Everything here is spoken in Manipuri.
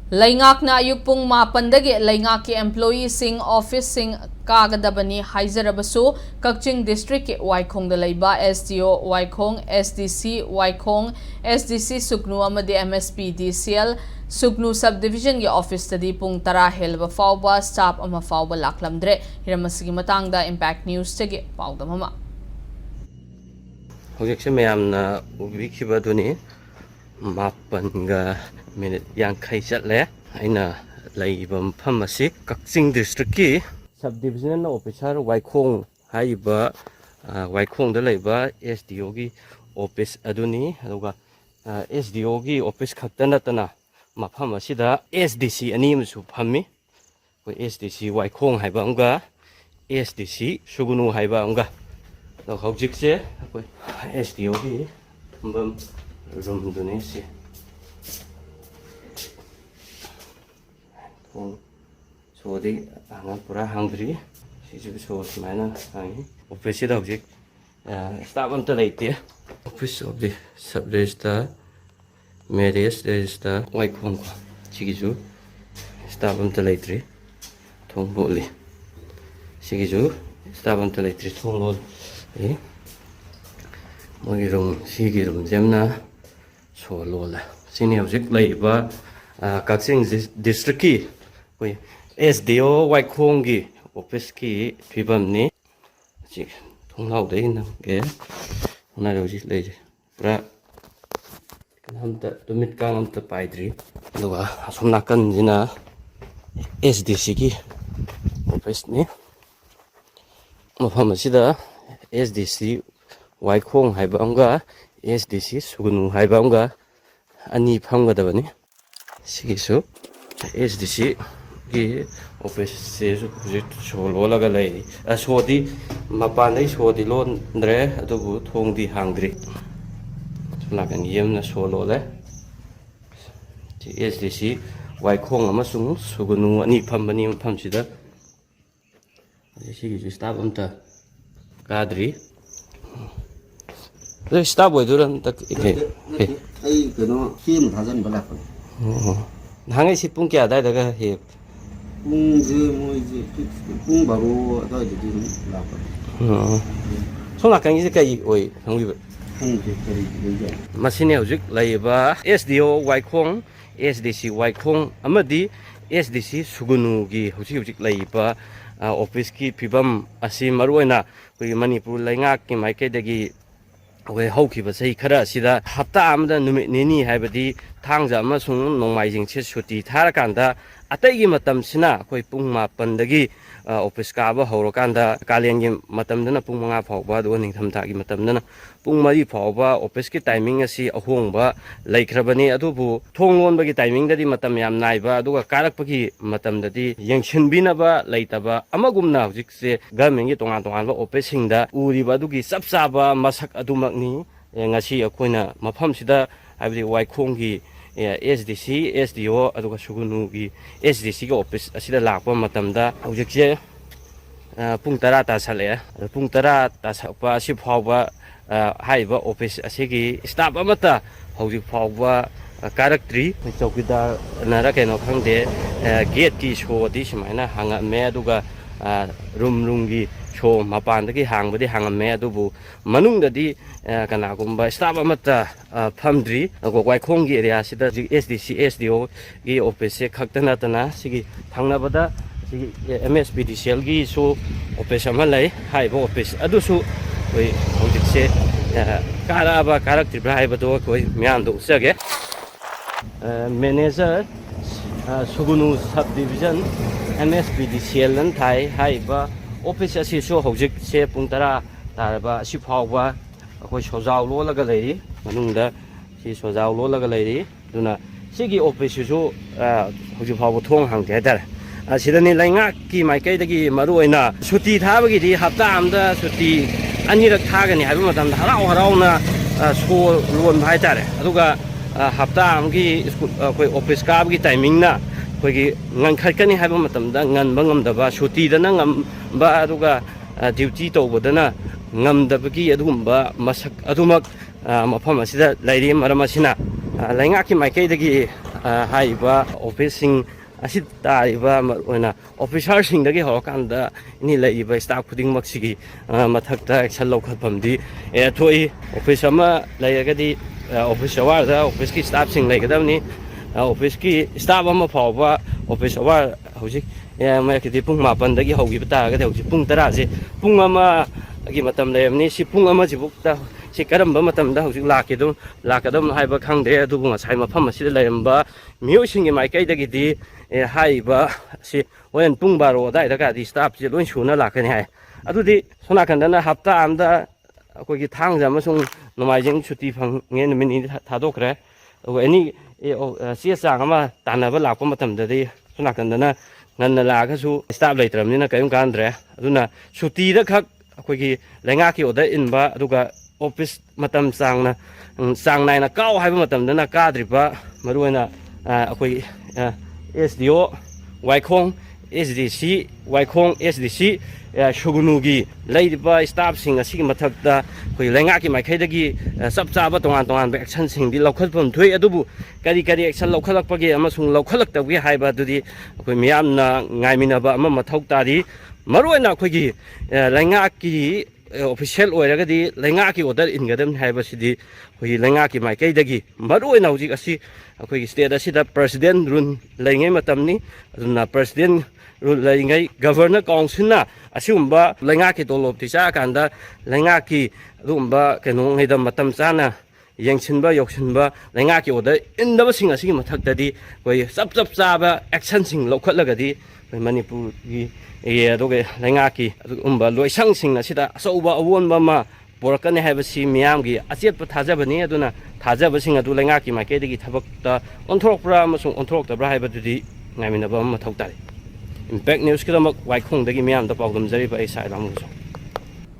Laingakna ayuk pung mapandagi laingaki employee sing office sing kagadabani haizarabasu Kakching district Waikhong da laiba SDO Waikhong SDC Waikhong SDC Sugnu amadi Mspdcl Sugnu Sub-Division gi office tadi pung tara helba fauba staff ama fauba laklamdre hiramasigi matangda impact news tagi paudam ama Hojikse mayamna ubikiba duni Mapanga minute yang kaisat le aina laibam phamasi Kakching district ki subdivision officer Waikhong haiba Waikhong da laiba SDO gi office aduni aduga SDO gi office khaktana tana mafam asida SDC ani musu phammi ko SDC Waikhong haiba amga SDC Sugnu haiba amga do hojikse ko SDO gi bam room duni si so di angan pura hangri si ju so semana hangi office da hojik staff am ta leite office of the sub register marriage register Waikhong sigi ju staff am ta leite thong boli sigi ju staff am ta leite thong bol mogi room sigi room jamna Sho Lolhouri sini hojik leiba Kakching district ki SDO Waikhong gi office ki phibam ni chi thongnau dei na ge na ro ji lei pra kanam ta tumit kang ta paidri luwa somna kan jina SDC ki office ni mafam asida SDC Waikhong haiba amga SDC Sugnu haiba amga ani phamgadabani sigisu SDC ki office se Sho Lolhouri lei sodi mapanai sodi londre adubu thongdi hangdri lakan yemna Sho Lolhouri SDC Waikhong amasung Sugnu ani phambani phamsida sigi staff amta kadri staff oiduran tak ai keno kim thajan balak hangai si pung kya dai daga he pung je moi je pung baru ada jadi lapar so la kan ji kai oi hangwi pung je kari je masine hojik laiba SDO Waikhong SDC Waikhong amadi SDC Sugnu gi hojik laiba office ki phibam asi maruina koi Manipur laingak ki maike dagi we haukiba sei khara sida hapta amda numit nini haibadi thangja amasung nongmaijing che suti tharakanda ataigi matam sina koi pung 8 dagi office ka ba horokanda kalen gi matam dana pung 5 phawba do ningtham tha gi matam dana pung 3 phawba office ki timing asi ahongba laikhrabani adubu thonglon bagi timing dadi matam yam naiba aduga karakpagi matam dadi yengchinbina ba laitaba amagumna hojik se government gi tongan ba office singda uriba adugi sapsaba masak adumakni ngasi akoina mafam sida habdi Waikhong gi SDC SDO aduga Sugnu gi SDC gi office asida lakpa matamda hojikse pung 10 ta sale pung 10 ta sakpa si phawba haiba office asigi staff amata hojik phawba karakter chowkidar nara keno khangde gate ki sho di simaina hanga me aduga room gi sho mapandagi hangbadi hangame adubu manungdadi kanagumba staff amata phamdri Waikhong gi area sida SDC SDO gi office khaktana tana sigi thangnabada sigi Mspdcl gi so office amalai haiba office adusu koi hojikse karaba karakter haiba do koi myam do usage manager Sugnu Sub-Division Mspdcl nan thai haiba office asi so hojik se pung 10 taraba si phawba akoi sojaw lolaga leiri manungda si sojaw lolaga leiri duna sigi office so hojik phawba thong hangte dar asidani lainga ki maikai dagi maru oina suti thabagi di hapta amda suti anirak thagani haiba matam harau harauna so lon bhai tare aduga hapta amgi akoi office kabgi timing na koigi ngangkhatkani haiba matamda nganba ngamdaba suti dana ngamba aduga duty tawbadana ngamdabagi adugumba masak adumak mafam asida lairi maram asina laingaki maikei dagi ꯍꯥꯏꯔꯤꯕ ꯑꯣꯐꯤꯁꯁꯤꯡ ꯑꯁꯤ ꯇꯥꯔꯤꯕ ꯃꯔꯨꯑꯣꯏꯅ ꯑꯣꯐꯤꯁꯥꯔꯁꯤꯡꯗꯒꯤ ꯍꯧꯔꯀꯥꯟꯗ ꯏꯅꯤ ꯂꯩꯔꯤꯕ ꯁ꯭ꯇꯥꯐ ꯈꯨꯗꯤꯡꯃꯛꯁꯤꯒꯤ ꯃꯊꯛꯇ ꯑꯦꯛꯁꯟ ꯂꯧꯈꯠꯐꯝꯗꯤ ꯊꯣꯛꯏ ꯑꯣꯐꯤꯁ ꯑꯃ ꯂꯩꯔꯒꯗꯤ ꯑꯣꯐꯤꯁ ꯑꯋꯥꯔꯗ ꯑꯣꯐꯤꯁꯀꯤ ꯁ꯭ꯇꯥꯐꯁꯤꯡ ꯂꯩꯒꯗꯕꯅꯤ ꯑꯣꯐꯤꯁꯀꯤ ꯁ꯭ꯇꯥꯐ ꯑꯃ ꯐꯥꯎꯕ ꯑꯣꯐꯤꯁ ꯑꯋꯥꯔ ꯍꯧꯖꯤꯛ ꯃꯔꯛꯇꯗꯤ ꯄꯨꯡ 8ꯗꯒꯤ ꯍꯧꯈꯤꯕ ꯇꯥꯔꯒꯗꯤ ꯍꯧꯖꯤꯛ ꯄꯨꯡ 10ꯁꯦ ꯄꯨꯡ ꯑꯃꯒꯤ ꯃꯇꯝ ꯂꯩꯔꯝꯅꯤ ꯁꯤ ꯄꯨꯡ ꯑꯃꯁꯤꯕꯨꯛꯇ ꯁꯤ ꯀꯔꯝꯕ ꯃꯇꯝꯗ ꯍꯧꯖꯤꯛ ꯂꯥꯛꯀꯗꯕꯅꯣ ꯍꯥꯏꯕ ꯈꯪꯗ꯭ꯔꯦ ꯑꯗꯨꯕꯨ ꯉꯁꯥꯏ ꯃꯐꯝ ꯑꯁꯤꯗ ꯂꯩꯔꯝꯕ ꯃꯤꯑꯣꯏꯁꯤꯡꯒꯤ ꯃꯥꯏꯀꯩꯗꯒꯤꯗꯤ ꯍꯥꯏꯔꯤꯕ ꯑꯁꯤ ꯍꯣꯔꯦꯟ ꯄꯨꯡ 12 ꯑꯗꯨꯋꯥꯏꯗꯒꯗꯤ ꯁ꯭ꯇꯥꯐꯁꯦ ꯂꯣꯏ ꯁꯨꯅ ꯂꯥꯛꯀꯅꯤ ꯍꯥꯏ ꯑꯗꯨꯗꯤ ꯁꯣꯝ ꯅꯥꯀꯟꯗꯅ ꯍꯞꯇꯥ ꯑꯃꯗ ꯑꯩꯈꯣꯏꯒꯤ ꯊꯥꯡꯖ ꯑꯃꯁꯨꯡ ꯅꯣꯡꯃꯥꯏꯖꯤꯡ ꯁꯨꯇꯤ ꯐꯪꯉꯦ ꯅꯨꯃꯤꯠ 2 ꯊꯥꯗꯣꯛꯈ꯭ꯔꯦ ꯑꯗꯨꯒ ꯑꯦꯅꯤ ꯆꯦ ꯆꯥꯡ ꯑꯃ ꯇꯥꯟꯅꯕ ꯂꯥꯛꯄ ꯃꯇꯝꯗꯗꯤ ꯁꯣꯝ ꯅꯥꯀꯟꯗꯅ ꯉꯟꯅ ꯂꯥꯛꯑꯒꯁꯨ ꯁ꯭ꯇꯥꯐ ꯂꯩꯇ꯭ꯔꯕꯅꯤꯅ ꯀꯔꯤꯝ ꯀꯥꯟꯗ꯭ꯔꯦ ꯑꯗꯨꯅ ꯁꯨꯇꯤꯗ ꯈꯛ ꯑꯩꯈꯣꯏꯒꯤ ꯂꯩꯉꯥꯛꯀꯤ ꯑꯣꯔꯗꯔ ꯏꯟꯕ ꯑꯗꯨꯒ ꯑꯣꯐꯤꯁ ꯃꯇꯝ ꯆꯥꯡ ꯅꯥꯏꯅ ꯀꯥꯎ ꯍꯥꯏꯕ ꯃꯇꯝꯗꯅ ꯀꯥꯗ꯭ꯔꯤꯕ ꯃꯔꯨꯑꯣꯏꯅ ꯑꯩꯈꯣꯏ SDO Waikhong SDC Waikhong SDC Sugnugi ꯂꯩꯔꯤꯕ ꯁ꯭ꯇꯥꯐꯁꯤꯡ ꯑꯁꯤꯒꯤ ꯃꯊꯛꯇ ꯑꯩꯈꯣꯏ ꯂꯩꯉꯥꯛꯀꯤ ꯃꯥꯏꯀꯩꯗꯒꯤ ꯆꯞ ꯆꯥꯕ ꯇꯣꯉꯥꯟꯕ ꯑꯦꯛꯁꯟꯁꯤꯡꯗꯤ ꯂꯧꯈꯠꯐꯝ ꯊꯣꯛꯏ ꯑꯗꯨꯕꯨ ꯀꯔꯤ ꯑꯦꯛꯁꯟ ꯂꯧꯈꯠꯂꯛꯄꯒꯦ ꯑꯃꯁꯨꯡ ꯂꯧꯈꯠꯂꯛꯇꯕꯒꯦ ꯍꯥꯏꯕ ꯑꯗꯨꯗꯤ ꯑꯩꯈꯣই ꯃꯤꯌꯥꯝꯅ ꯉꯥꯏꯃꯤꯟꯅꯕ ꯑꯃ ꯃꯊꯧ ꯇꯥꯔꯤ ꯃꯔꯨꯑꯣꯏꯅ ꯑꯩꯈꯣꯏꯒꯤ ꯂꯩꯉꯥꯛꯀꯤ ꯑꯣꯐꯤꯁꯤꯌꯦꯜ ꯑꯣꯏꯔꯒꯗꯤ ꯂꯩꯉꯥꯛꯀꯤ ꯑꯣꯔꯗꯔ ꯏꯟꯒꯗꯕꯅꯤ ꯍꯥꯏꯕꯁꯤꯗꯤ ꯑꯩꯈꯣꯏꯒꯤ ꯂꯩꯉꯥꯛꯀꯤ ꯃꯥꯏꯀꯩꯗꯒꯤ ꯃꯔꯨꯑꯣꯏꯅ ꯍꯧꯖꯤꯛ ꯑꯁꯤ ꯑꯩꯈꯣꯏꯒꯤ ꯁ꯭ꯇꯦꯠ ꯑꯁꯤꯗ ꯄ꯭ꯔꯦꯁꯤꯗꯦꯟ ꯔꯨꯜ ꯂꯩꯉꯩ ꯃꯇꯝꯅꯤ ꯑꯗꯨꯅ ꯄ꯭ꯔꯦꯁꯤꯗꯦꯟ ꯔꯨꯜ ꯂꯩꯉꯩ ꯒꯚꯔꯅꯔ ꯀꯥꯎꯟꯁꯤꯜꯅ ꯑꯁꯤꯒꯨꯝꯕ ꯂꯩꯉꯥꯛꯀꯤ ꯇꯣꯂꯣꯞꯇꯤ ꯆꯥꯔꯀꯥꯟꯗ ꯂꯩꯉꯥꯛꯀꯤ ꯑꯗꯨꯒꯨꯝꯕ ꯀꯩꯅꯣꯉꯩꯗ ꯃꯇꯝ ꯆꯥꯅ ꯌꯦꯡꯁꯤꯟꯕ ꯌꯧꯁꯤꯟꯕ ꯂꯩꯉꯥꯛꯀꯤ ꯑꯣꯔꯗꯔ ꯏꯟꯗꯕꯁꯤꯡ ꯑꯁꯤꯒꯤ ꯃꯊꯛꯇꯗꯤ ꯑꯩꯈꯣꯏ ꯆꯞ ꯆꯥꯕ ꯑꯦꯛꯁꯟꯁꯤꯡ ꯂꯧꯈꯠꯂꯒꯗꯤ ꯑꯩꯈꯣꯏ ꯃꯅꯤꯄꯨꯔꯒꯤ ꯑꯗꯨꯒ ꯂꯩꯉꯥꯛꯀꯤ ꯑꯗꯨꯒꯨꯝꯕ ꯂꯣꯏꯁꯪꯁꯤꯡ ꯑꯁꯤꯗ ꯑꯆꯧꯕ ꯑꯑꯣꯟꯕ ꯑꯃ ꯄꯣꯔꯛꯀꯅꯤ ꯍꯥꯏꯕꯁꯤ ꯃꯤꯌꯥꯝꯒꯤ ꯑꯆꯦꯠꯄ ꯊꯥꯖꯕꯅꯤ ꯑꯗꯨꯅ ꯊꯥꯖꯕꯁꯤꯡ ꯑꯗꯨ ꯂꯩꯉꯥꯛꯀꯤ ꯃꯥꯏꯀꯩꯗꯒꯤ ꯊꯕꯛꯇ ꯑꯣꯟꯊꯣꯔꯛꯄ꯭ꯔꯥ ꯑꯃꯁꯨꯡ ꯑꯣꯟꯊꯣꯔꯛꯇꯕ꯭ꯔꯥ ꯍꯥꯏꯕꯗꯨꯗꯤ ꯉꯥꯏꯃꯤꯟꯅꯕ ꯑꯃ ꯃꯊꯧ ꯇꯥꯔꯤ ꯏꯝꯄꯦꯛ ꯅ꯭ꯌꯨꯁꯀꯤꯗꯃꯛ ꯋꯥꯏꯈꯣꯡꯗꯒꯤ ꯃꯤꯌꯥꯝꯗ ꯄꯥꯎꯗꯝꯖꯔꯤꯕ ꯑꯩ ꯁꯥꯏ ꯂꯥꯃꯨꯁꯨ